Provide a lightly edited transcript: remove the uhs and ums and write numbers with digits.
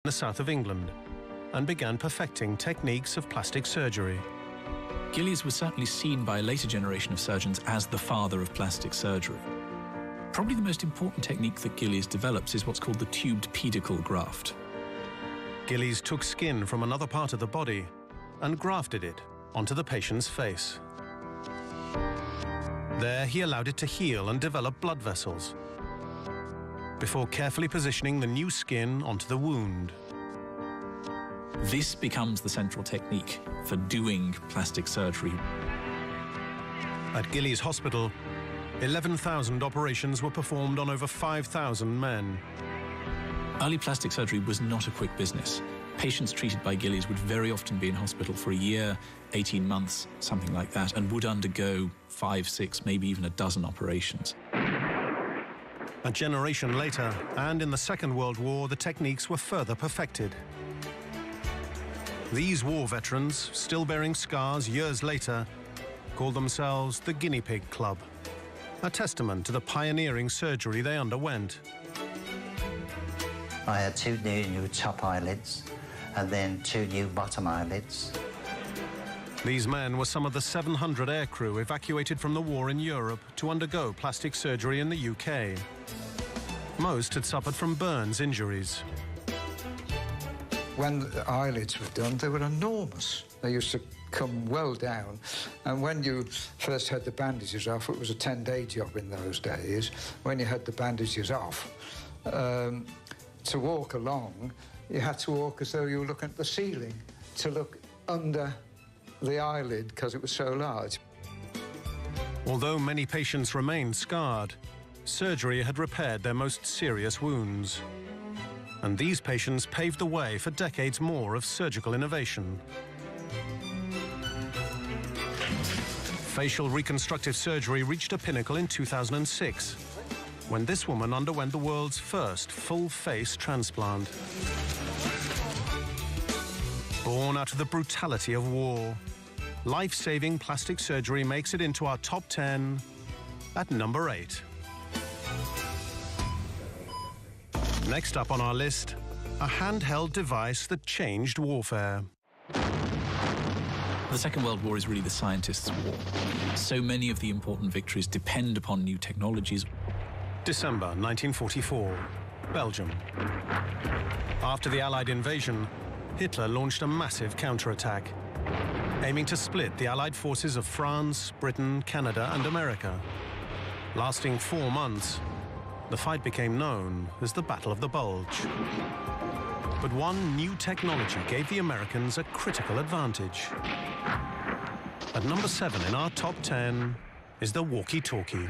the south of England and began perfecting techniques of plastic surgery. Gillies was certainly seen by a later generation of surgeons as the father of plastic surgery. Probably the most important technique that Gillies develops is what's called the tubed pedicle graft. Gillies took skin from another part of the body and grafted it onto the patient's face. There, he allowed it to heal and develop blood vessels before carefully positioning the new skin onto the wound. This becomes the central technique for doing plastic surgery. At Gillies Hospital, 11,000 operations were performed on over 5,000 men. Early plastic surgery was not a quick business. Patients treated by Gillies would very often be in hospital for a year, 18 months, something like that, and would undergo 5, 6, maybe even a dozen operations. A generation later, and in the Second World War, the techniques were further perfected. These war veterans, still bearing scars years later, called themselves the Guinea Pig Club, a testament to the pioneering surgery they underwent. I had 2 new top eyelids and then 2 new bottom eyelids. These men were some of the 700 aircrew evacuated from the war in Europe to undergo plastic surgery in the UK. Most had suffered from burns injuries. When the eyelids were done, they were enormous. They used to come well down, and when you first had the bandages off, it was a 10-day job in those days. When you had the bandages off, to walk along, you had to walk as though you were looking at the ceiling, to look under the eyelid because it was so large. Although many patients remained scarred, surgery had repaired their most serious wounds. And these patients paved the way for decades more of surgical innovation. Facial reconstructive surgery reached a pinnacle in 2006, when this woman underwent the world's first full-face transplant. Born out of the brutality of war, life-saving plastic surgery makes it into our top 10 at number 8. Next up on our list, a handheld device that changed warfare. The Second World War is really the scientists' war. So many of the important victories depend upon new technologies. December 1944, Belgium. After the Allied invasion, Hitler launched a massive counterattack, aiming to split the Allied forces of France, Britain, Canada, and America. Lasting 4 months, the fight became known as the Battle of the Bulge. But one new technology gave the Americans a critical advantage. At number 7 in our top 10 is the walkie-talkie.